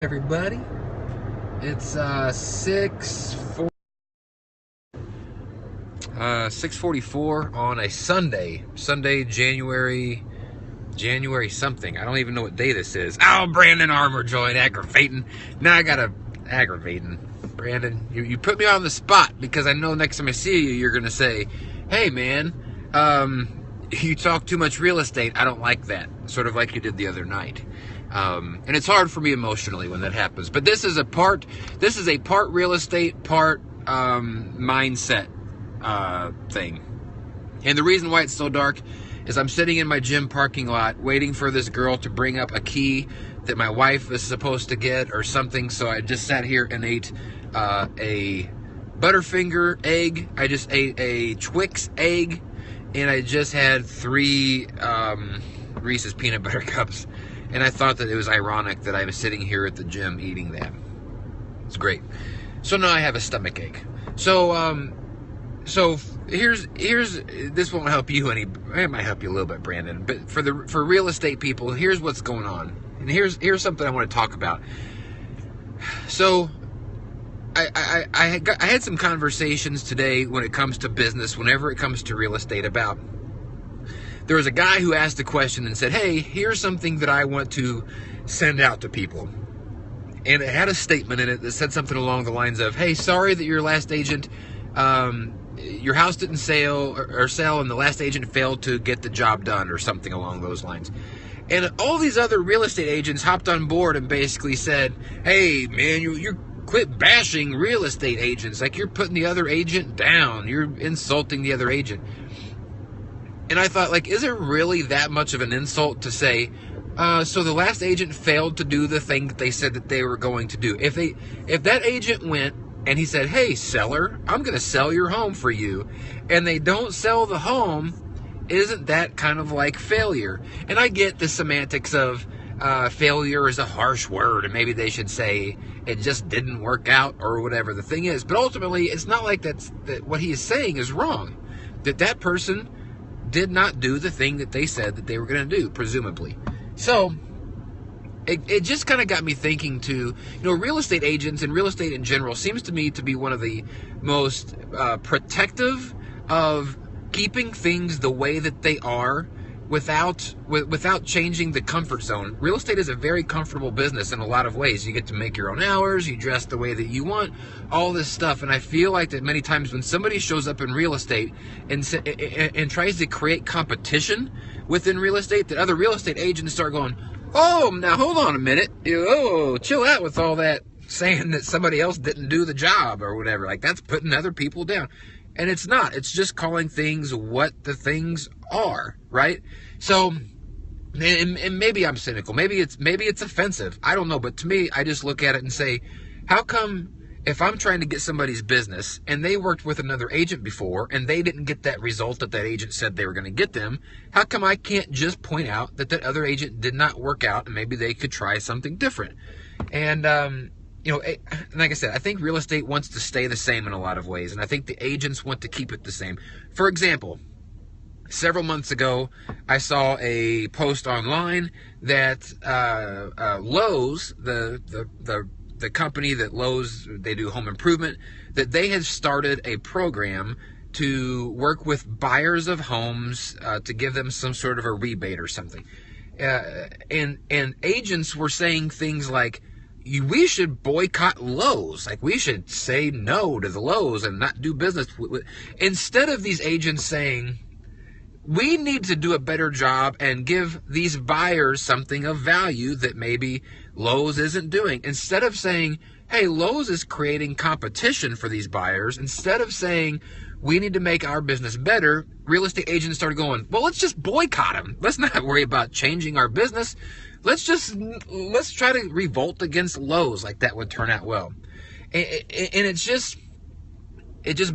Everybody, it's 6:44 on a Sunday, January something. I don't even know what day this is. Oh, Brandon Armour joined, aggravating. Now I gotta aggravating. Brandon, you put me on the spot because I know next time I see you, you're gonna say, "Hey, man, you talk too much real estate. I don't like that." Sort of like you did the other night. And it's hard for me emotionally when that happens. But this is a part real estate, part mindset thing. And the reason why it's so dark is I'm sitting in my gym parking lot waiting for this girl to bring up a key that my wife is supposed to get or something. So I just sat here and ate a Butterfinger egg. I just ate a Twix egg. And I just had 3 Reese's peanut butter cups. And I thought that it was ironic that I was sitting here at the gym eating that. It's great. So now I have a stomach ache. So here's this won't help you any. It might help you a little bit, Brandon. But for real estate people, here's what's going on. And here's something I want to talk about. So I had some conversations today when it comes to business, whenever it comes to real estate, about. There was a guy who asked a question and said, "Hey, here's something that I want to send out to people." And it had a statement in it that said something along the lines of, "Hey, sorry that your last agent, your house didn't sell, and the last agent failed to get the job done," or something along those lines. And all these other real estate agents hopped on board and basically said, "Hey, man, you quit bashing real estate agents. Like, you're putting the other agent down. You're insulting the other agent." And I thought, like, is it really that much of an insult to say, so the last agent failed to do the thing that they said that they were going to do? If that agent went and he said, "Hey, seller, I'm going to sell your home for you," and they don't sell the home, isn't that kind of like failure? And I get the semantics of failure is a harsh word, and maybe they should say it just didn't work out or whatever the thing is. But ultimately, it's not like that what he is saying is wrong. That person did not do the thing that they said that they were going to do, presumably. So it just kind of got me thinking too, real estate agents and real estate in general seems to me to be one of the most protective of keeping things the way that they are without changing the comfort zone. Real estate is a very comfortable business in a lot of ways. You get to make your own hours, you dress the way that you want, all this stuff. And I feel like that many times when somebody shows up in real estate and tries to create competition within real estate, that other real estate agents start going, "Oh, now hold on a minute. Chill out with all that saying that somebody else didn't do the job or whatever. Like, that's putting other people down." And it's not. It's just calling things what the things are, right? So, and maybe I'm cynical. Maybe it's offensive. I don't know. But to me, I just look at it and say, how come if I'm trying to get somebody's business and they worked with another agent before and they didn't get that result that agent said they were going to get them, how come I can't just point out that other agent did not work out and maybe they could try something different? And, like I said, I think real estate wants to stay the same in a lot of ways, and I think the agents want to keep it the same. For example, several months ago, I saw a post online that Lowe's, the company that Lowe's, they do home improvement, that they had started a program to work with buyers of homes to give them some sort of a rebate or something. And agents were saying things like, we should boycott Lowe's. Like, we should say no to the Lowe's and not do business with. Instead of these agents saying, we need to do a better job and give these buyers something of value that maybe Lowe's isn't doing. Instead of saying, hey, Lowe's is creating competition for these buyers, instead of saying, we need to make our business better, real estate agents started going, well, let's just boycott them. Let's not worry about changing our business. Let's try to revolt against Lowe's. Like, that would turn out well. And it just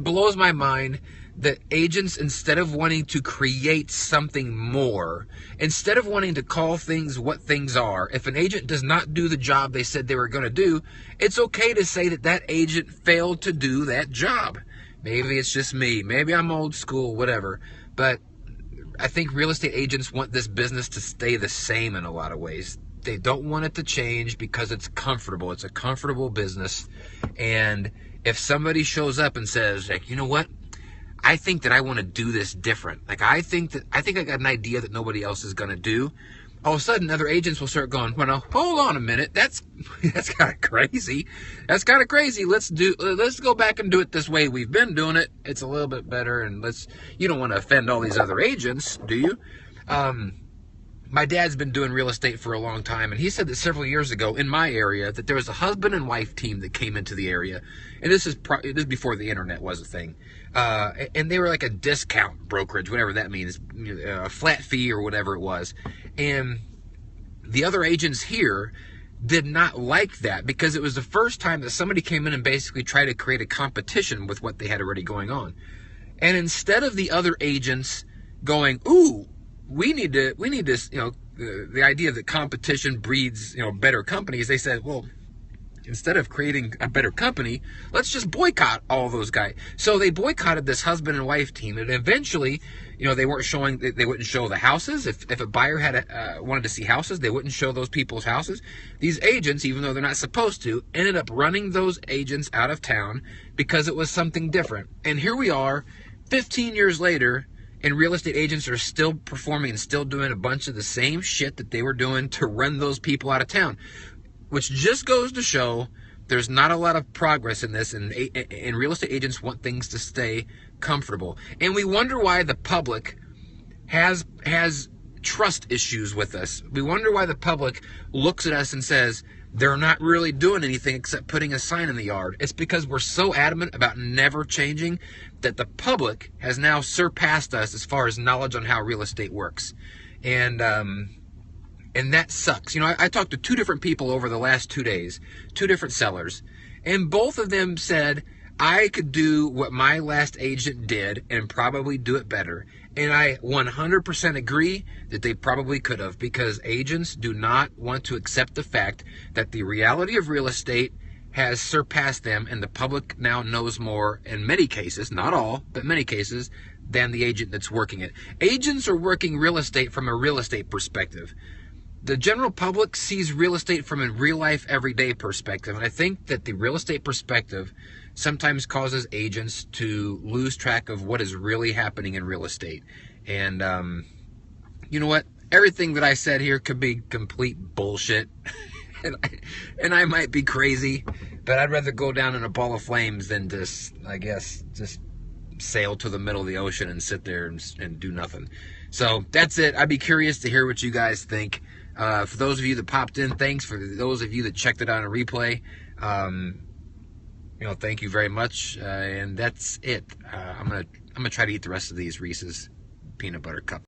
blows my mind that agents, instead of wanting to create something more, instead of wanting to call things what things are, if an agent does not do the job they said they were going to do, it's okay to say that agent failed to do that job. Maybe it's just me. Maybe I'm old school, whatever. But I think real estate agents want this business to stay the same in a lot of ways. They don't want it to change because it's comfortable. It's a comfortable business. And if somebody shows up and says, like, you know what? I think that I want to do this different. Like, I think I got an idea that nobody else is going to do. All of a sudden, other agents will start going, well, now, hold on a minute. That's kind of crazy. That's kind of crazy. Let's go back and do it this way we've been doing it. It's a little bit better, and you don't want to offend all these other agents, do you? My dad's been doing real estate for a long time, and he said that several years ago in my area that there was a husband and wife team that came into the area, and this is before the internet was a thing, and they were like a discount brokerage, whatever that means, a flat fee or whatever it was, and the other agents here did not like that because it was the first time that somebody came in and basically tried to create a competition with what they had already going on, and instead of the other agents going, ooh, we need to, the idea that competition breeds, better companies, they said, well, instead of creating a better company, let's just boycott all those guys. So they boycotted this husband and wife team, and eventually, they wouldn't show the houses. If a buyer wanted to see houses, they wouldn't show those people's houses. These agents, even though they're not supposed to, ended up running those agents out of town because it was something different. And here we are, 15 years later, and real estate agents are still performing and still doing a bunch of the same shit that they were doing to run those people out of town, which just goes to show there's not a lot of progress in this, and real estate agents want things to stay comfortable. And we wonder why the public has trust issues with us. We wonder why the public looks at us and says, they're not really doing anything except putting a sign in the yard. It's because we're so adamant about never changing that the public has now surpassed us as far as knowledge on how real estate works. And that sucks. I talked to 2 different people over the last 2 days, 2 different sellers, and both of them said, I could do what my last agent did and probably do it better. And I 100% agree that they probably could have, because agents do not want to accept the fact that the reality of real estate has surpassed them, and the public now knows more in many cases, not all, but many cases, than the agent that's working it. Agents are working real estate from a real estate perspective. The general public sees real estate from a real life, everyday perspective. And I think that the real estate perspective sometimes causes agents to lose track of what is really happening in real estate. And you know what? Everything that I said here could be complete bullshit. and I might be crazy, but I'd rather go down in a ball of flames than just sail to the middle of the ocean and sit there and do nothing. So that's it. I'd be curious to hear what you guys think. For those of you that popped in, thanks. For those of you that checked it on a replay, thank you very much. And that's it. I'm gonna try to eat the rest of these Reese's peanut butter cups.